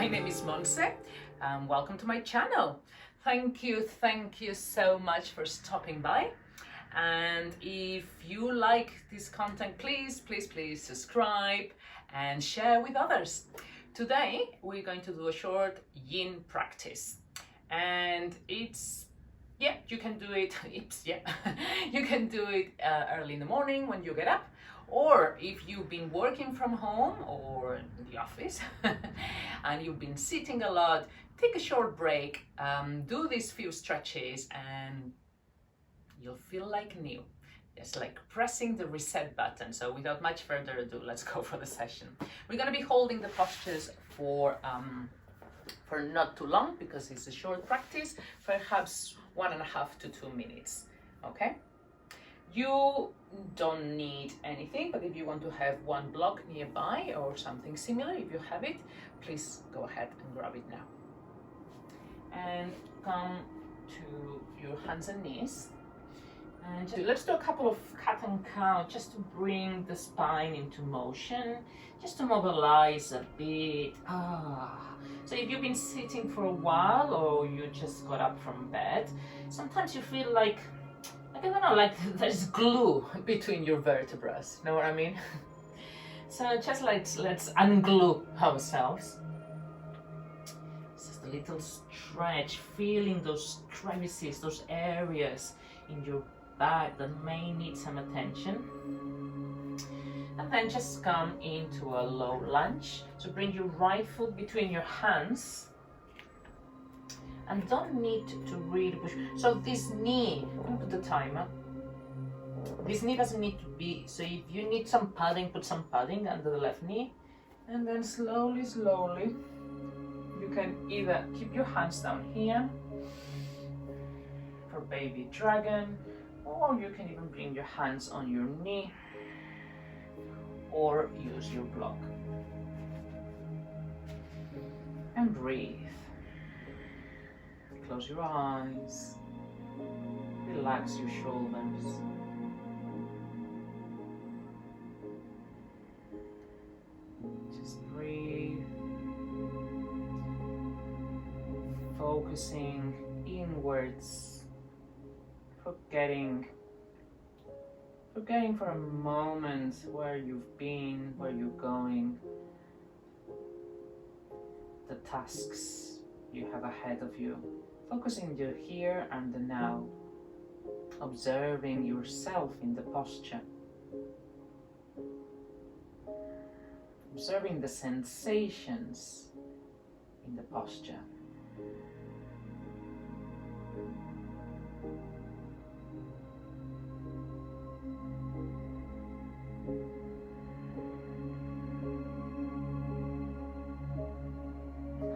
my name is Monse and welcome to my channel. Thank you so much for stopping by. And if you like this content, please subscribe and share with others. Today we're going to do a short yin practice, and it's you can do it you can do it early in the morning when you get up, or if you've been working from home or in the office and you've been sitting a lot, take a short break, do these few stretches and you'll feel like new. It's like pressing the reset button. So without much further ado, let's go for the session. We're going to be holding the postures for not too long because it's a short practice, perhaps 1.5 to 2 minutes. Okay? You don't need anything, but if you want to have one block nearby or something similar, if you have it, please go ahead and grab it now. And come to your hands and knees. And let's do a couple of cat and cow just to bring the spine into motion, just to mobilize a bit. So if you've been sitting for a while or you just got up from bed, sometimes you feel like I don't know, like there's glue between your vertebrae. Know what I mean? So just let's unglue ourselves. Just a little stretch, feeling those crevices, those areas in your back that may need some attention. And then just come into a low lunge. So bring your right foot between your hands and don't need to really push. So this knee, I'm gonna put the timer. This knee doesn't need to be, so if you need some padding, put some padding under the left knee. And then slowly, you can either keep your hands down here for baby dragon, or you can even bring your hands on your knee or use your block. And breathe. Close your eyes. Relax your shoulders. Just breathe. Focusing inwards. Forgetting for a moment where you've been, where you're going, the tasks you have ahead of you. Focusing the here and the now, observing yourself in the posture, observing the sensations in the posture.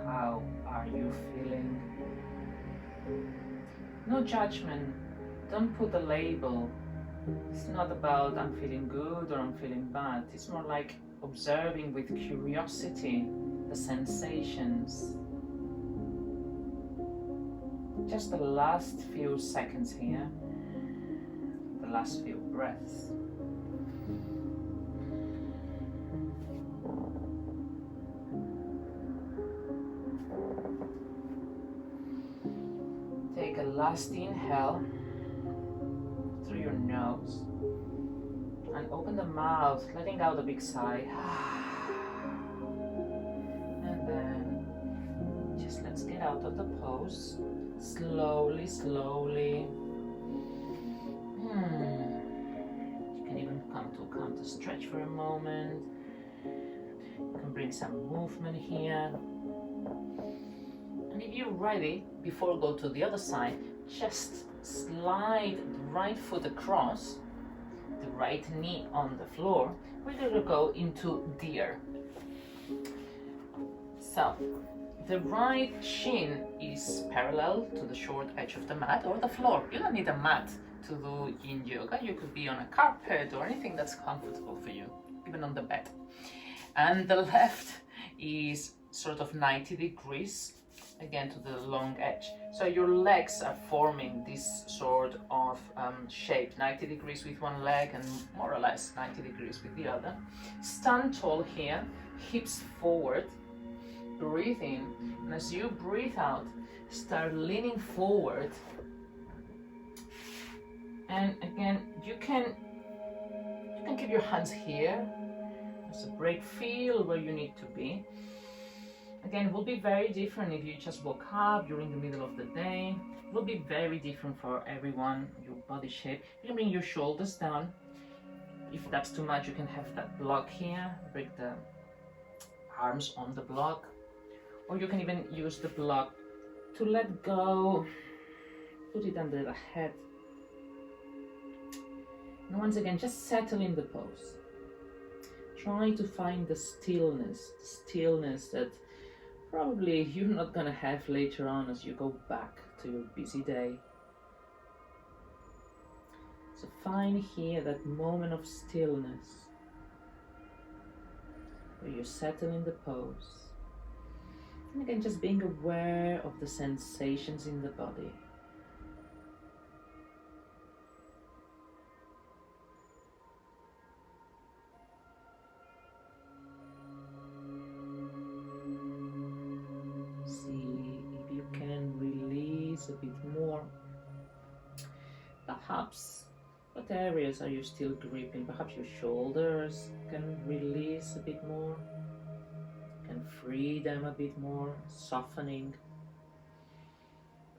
How are you feeling? No judgment, don't put a label. It's not about I'm feeling good or I'm feeling bad. It's more like observing with curiosity the sensations. Just the last few seconds here, the last few breaths. Take a last inhale through your nose and open the mouth, letting out a big sigh. And then just let's get out of the pose. Slowly. You can even come to stretch for a moment. You can bring some movement here. And if you're ready, before go to the other side, just slide the right foot across, the right knee on the floor. We're going to go into deer. So the right shin is parallel to the short edge of the mat or the floor. You don't need a mat to do yin yoga. You could be on a carpet or anything that's comfortable for you, even on the bed. And the left is sort of 90 degrees, again to the long edge. So your legs are forming this sort of shape, 90 degrees with one leg and more or less 90 degrees with the other. Stand tall here, hips forward, breathe in, and as you breathe out, start leaning forward. And again, you can keep your hands here. There's a break, feel where you need to be. Again, it will be very different if you just woke up during the middle of the day. It will be very different for everyone, your body shape. You can bring your shoulders down. If that's too much, you can have that block here, break the arms on the block. Or you can even use the block to let go, put it under the head. And once again, just settle in the pose. Try to find the stillness that probably you're not gonna have later on as you go back to your busy day. So find here that moment of stillness where you settle in the pose. And again, just being aware of the sensations in the body. A bit more. Perhaps, what areas are you still gripping? Perhaps your shoulders can release a bit more, can free them a bit more, softening.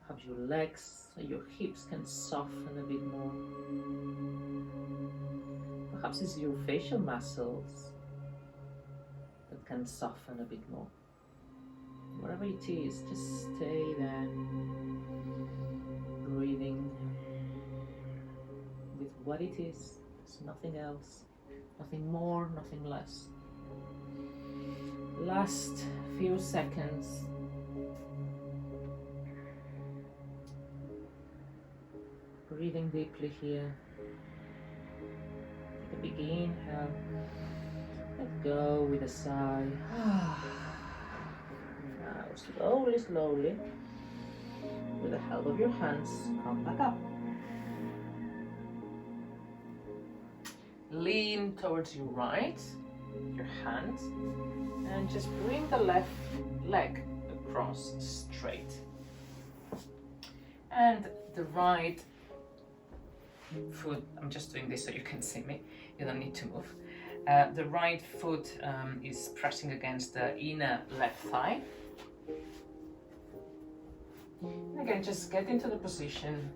Perhaps your legs, your hips can soften a bit more. Perhaps it's your facial muscles that can soften a bit more. Wherever it is, just stay there, breathing with what it is. There's nothing else, nothing more, nothing less. Last few seconds. Breathing deeply here. Take a big inhale. Let go with a sigh. Slowly, slowly, with the help of your hands, come back up. Lean towards your right, your hands, and just bring the left leg across straight. And the right foot, I'm just doing this so you can see me, you don't need to move. The right foot is pressing against the inner left thigh. Again, just get into the position,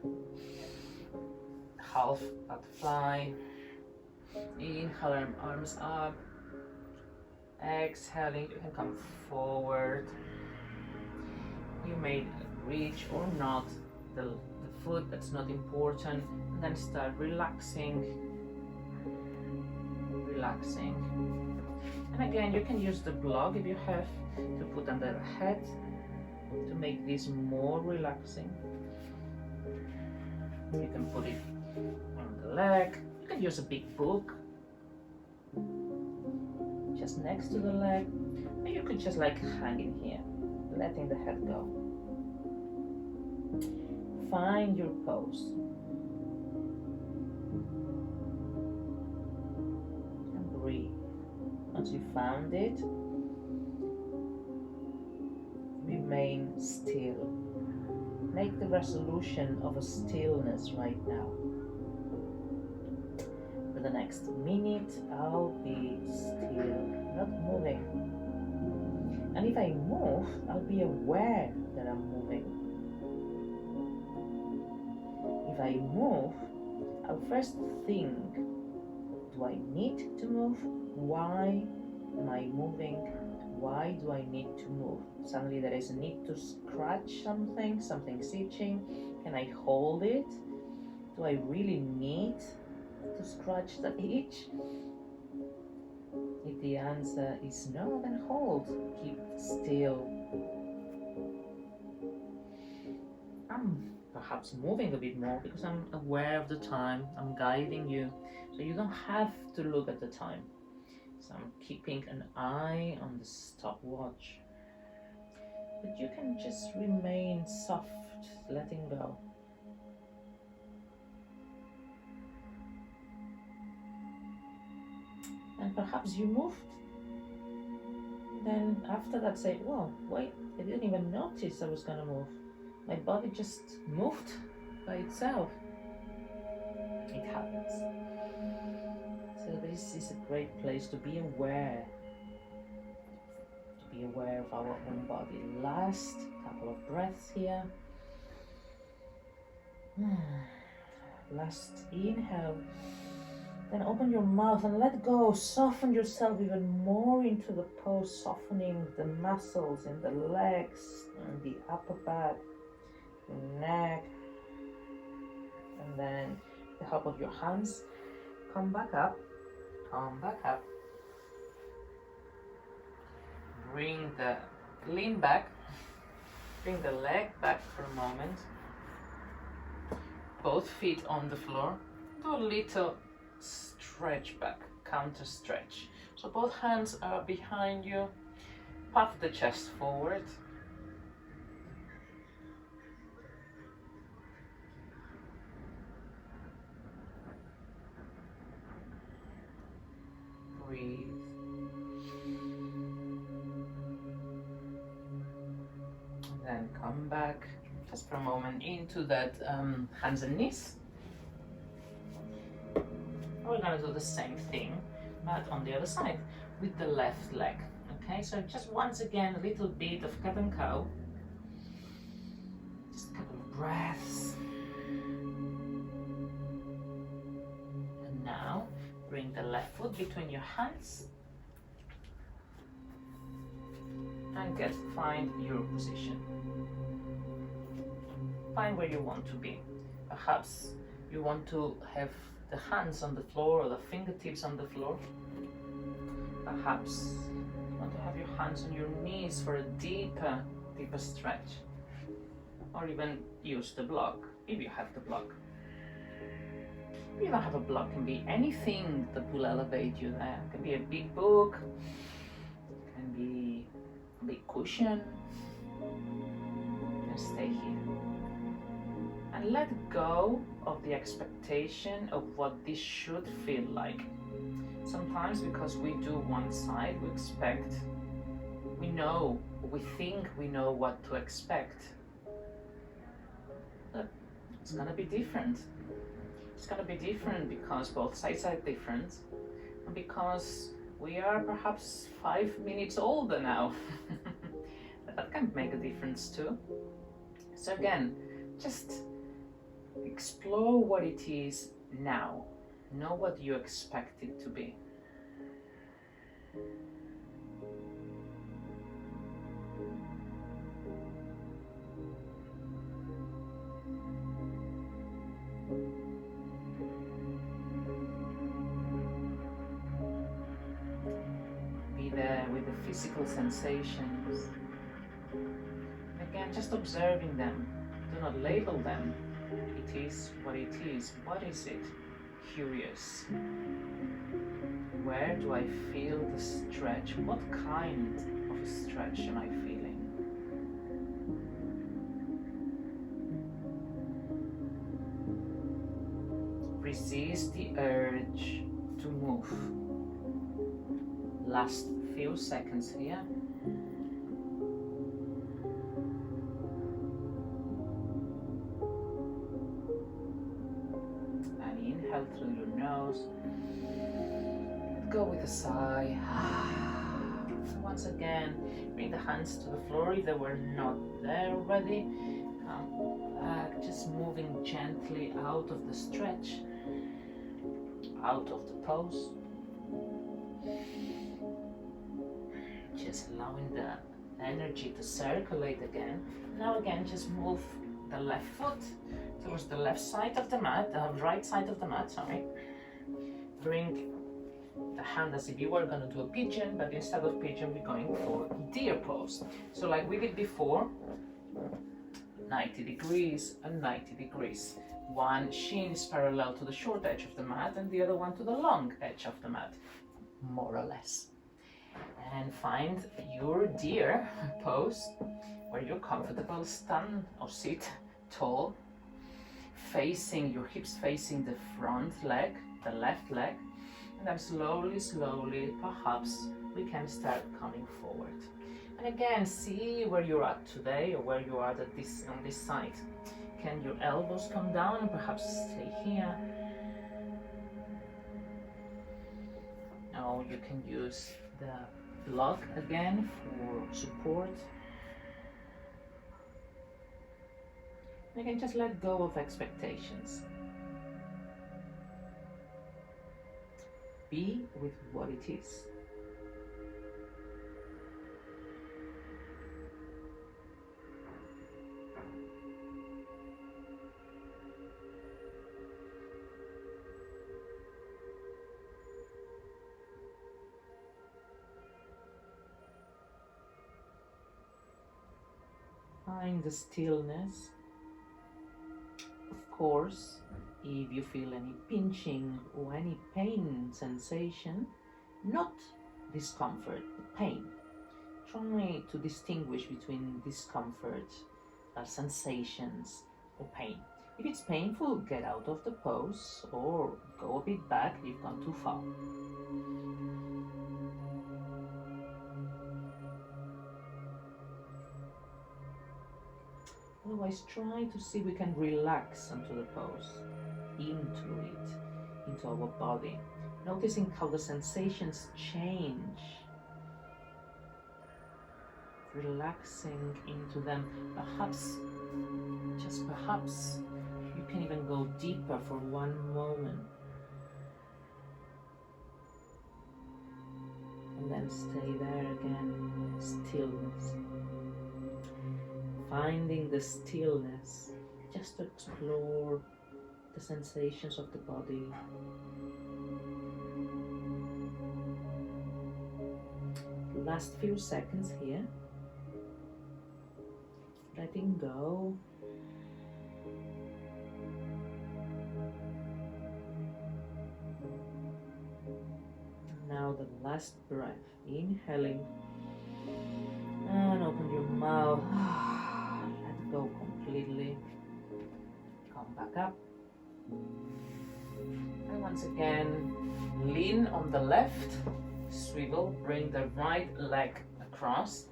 half butterfly, inhale, arms up, exhaling, you can come forward, you may reach or not the foot, that's not important, and then start relaxing, and again, you can use the block if you have to put under the head, to make this more relaxing. You can put it on the leg. You can use a big book just next to the leg. Or you could just like hang it here, letting the head go. Find your pose. And breathe. Once you found it, remain still. Make the resolution of a stillness right now. For the next minute, I'll be still, not moving. And if I move, I'll be aware that I'm moving. If I move, I'll first think, do I need to move? Why am I moving? Why do I need to move? Suddenly there is a need to scratch something's itching. Can I hold it? Do I really need to scratch the itch? If the answer is no, then hold, keep still. I'm perhaps moving a bit more because I'm aware of the time, I'm guiding you, so you don't have to look at the time. So I'm keeping an eye on the stopwatch. But you can just remain soft, letting go. And perhaps you moved then after that say, whoa, wait, I didn't even notice I was gonna move. My body just moved by itself. It happens. So this is a great place to be aware. To be aware of our own body. Last couple of breaths here. Last inhale. Then open your mouth and let go. Soften yourself even more into the pose, softening the muscles in the legs and the upper back, the neck. And then with the help of your hands, come back up. Come back up. Lean back. Bring the leg back for a moment. Both feet on the floor. Do a little stretch back, counter stretch. So both hands are behind you. Puff the chest forward. Breathe. Then come back just for a moment into that hands and knees. We're going to do the same thing, but on the other side with the left leg. Okay, so just once again, a little bit of cat and cow. Just a couple of breaths. And now bring the left foot between your hands and find your position. Find where you want to be. Perhaps you want to have the hands on the floor or the fingertips on the floor. Perhaps you want to have your hands on your knees for a deeper stretch. Or even use the block, if you have the block. If you don't have a block, it can be anything that will elevate you there. It can be a big book, it can be a big cushion. And stay here. And let go of the expectation of what this should feel like. Sometimes because we do one side, we think we know what to expect. But it's gonna be different. It's gonna be different because both sides are different, and because we are perhaps 5 minutes older now. That can make a difference too. So again, just explore what it is now. Know what you expect it to be. Be there with the physical sensations. Again, just observing them. Do not label them. It is what it is. What is it? Curious. Where do I feel the stretch? What kind of a stretch am I feeling? Resist the urge to move. Last few seconds here. Inhale through your nose. Let go with a sigh. Once again, bring the hands to the floor if they were not there already. Come back, just moving gently out of the stretch, out of the pose. Just allowing the energy to circulate again. Now again, just move the left foot towards the left side of the mat, the right side of the mat, sorry. Bring the hand as if you were going to do a pigeon, but instead of pigeon, we're going for deer pose. So like we did before, 90 degrees and 90 degrees. One shin is parallel to the short edge of the mat and the other one to the long edge of the mat, more or less. And find your deer pose where you're comfortable, stand or sit tall, facing your hips facing the front leg, the left leg, And then slowly, slowly, perhaps we can start coming forward. And again, see where you're at today, or where you are at this, on this side. Can your elbows come down and perhaps stay here? Now you can use the block again for support. You can just let go of expectations. Be with what it is. Find the stillness. Of course, if you feel any pinching or any pain sensation, not discomfort, but pain. Try to distinguish between discomfort, sensations, or pain. If it's painful, get out of the pose or go a bit back if you've gone too far. Otherwise, try to see if we can relax into the pose, into it, into our body. Noticing how the sensations change. Relaxing into them. Perhaps, just perhaps, you can even go deeper for one moment. And then stay there again, stillness. Finding the stillness, just to explore the sensations of the body. Last few seconds here. Letting go. Now the last breath. Inhaling. And open your mouth. Let go completely. Come back up. And once again, lean on the left. Swivel. Bring the right leg across.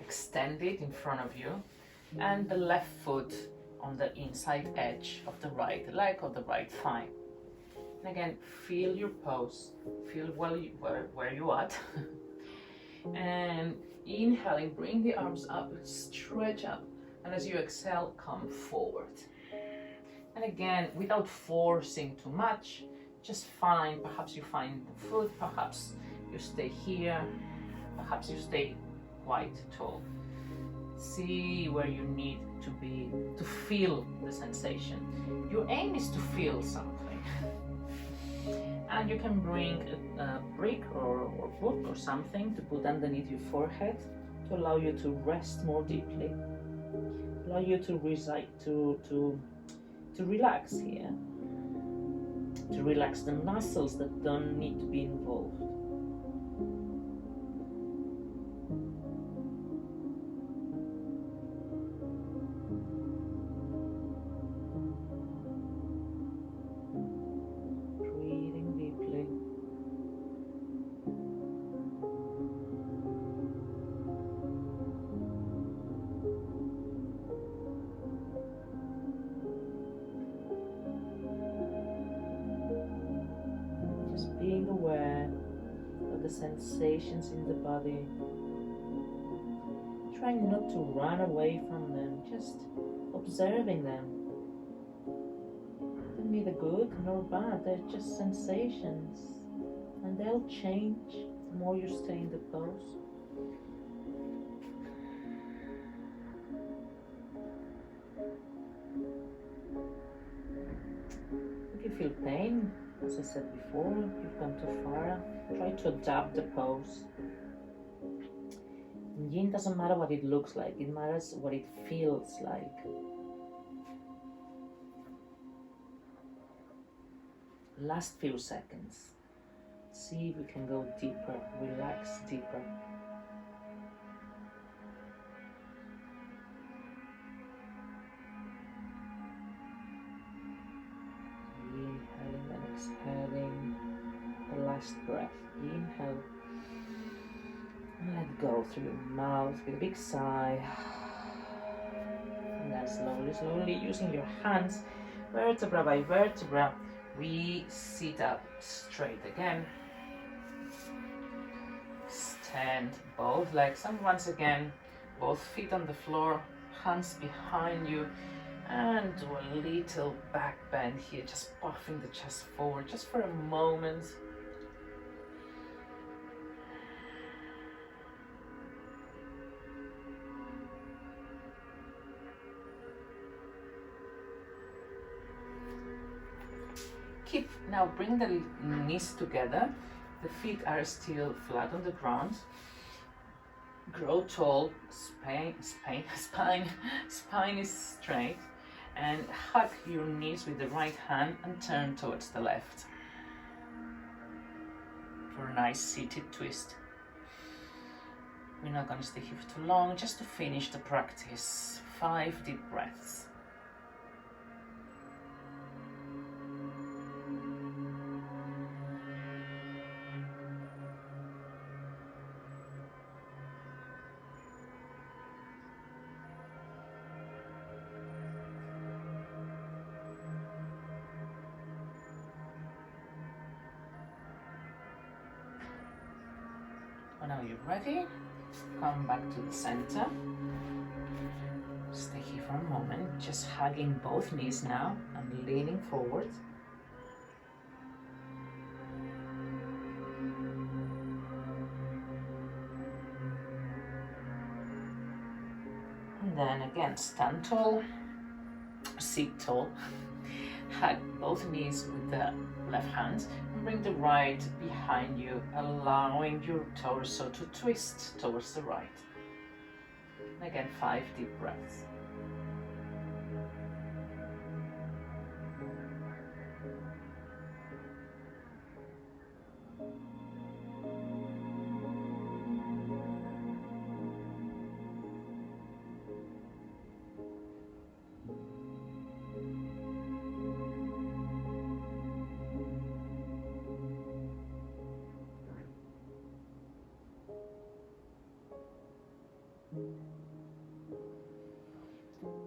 Extend it in front of you. And the left foot on the inside edge of the right leg or the right thigh. And again, feel your pose. Feel where you are. And inhaling, bring the arms up, stretch up, and as you exhale, come forward. And again, without forcing too much, just find, perhaps you find the foot, perhaps you stay here, perhaps you stay quite tall. See where you need to be to feel the sensation. Your aim is to feel something. And you can bring a brick or book or something to put underneath your forehead to allow you to rest more deeply, allow you to relax here, to relax the muscles that don't need to be involved. Being aware of the sensations in the body, trying not to run away from them, just observing them. They're neither good nor bad, they're just sensations, and they'll change the more you stay in the pose. If you feel pain, as I said before, you've gone too far, try to adapt the pose. In Yin doesn't matter what it looks like, it matters what it feels like. Last few seconds. See if we can go deeper, relax deeper. Inhaling and exhaling. Inhale. And let go through your mouth with a big sigh. And then slowly, slowly, using your hands, vertebra by vertebra, we sit up straight again. Stand both legs, and once again, both feet on the floor, hands behind you, and do a little back bend here, just puffing the chest forward just for a moment. Now bring the knees together. The feet are still flat on the ground. Grow tall, spine is straight, and hug your knees with the right hand and turn towards the left for a nice seated twist. We're not going to stay here for too long, just to finish the practice. 5 deep breaths. Now you're ready, come back to the center. Stay here for a moment, just hugging both knees now and leaning forward. And then again, stand tall, sit tall. Hug both knees with the left hand and bring the right behind you, allowing your torso to twist towards the right. And again, 5 deep breaths.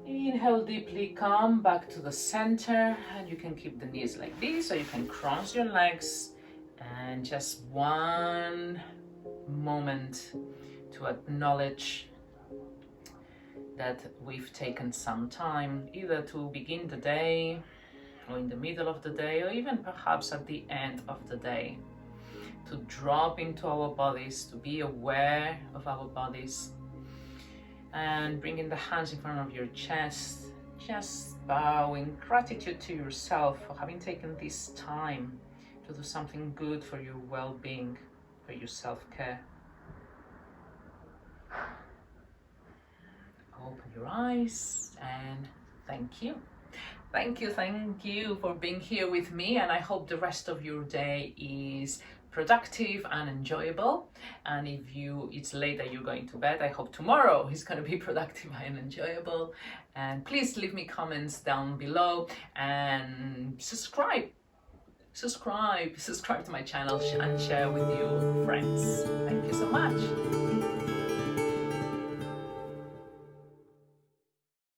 Inhale deeply, come back to the center, and you can keep the knees like this, or you can cross your legs, and just one moment to acknowledge that we've taken some time, either to begin the day, or in the middle of the day, or even perhaps at the end of the day, to drop into our bodies, to be aware of our bodies. And bringing the hands in front of your chest, just bowing gratitude to yourself for having taken this time to do something good for your well-being, for your self-care. Open your eyes and thank you. Thank you for being here with me, and I hope the rest of your day is productive and enjoyable. And if it's late that you're going to bed, I hope tomorrow is going to be productive and enjoyable. And please leave me comments down below, and subscribe to my channel and share with your friends. Thank you so much.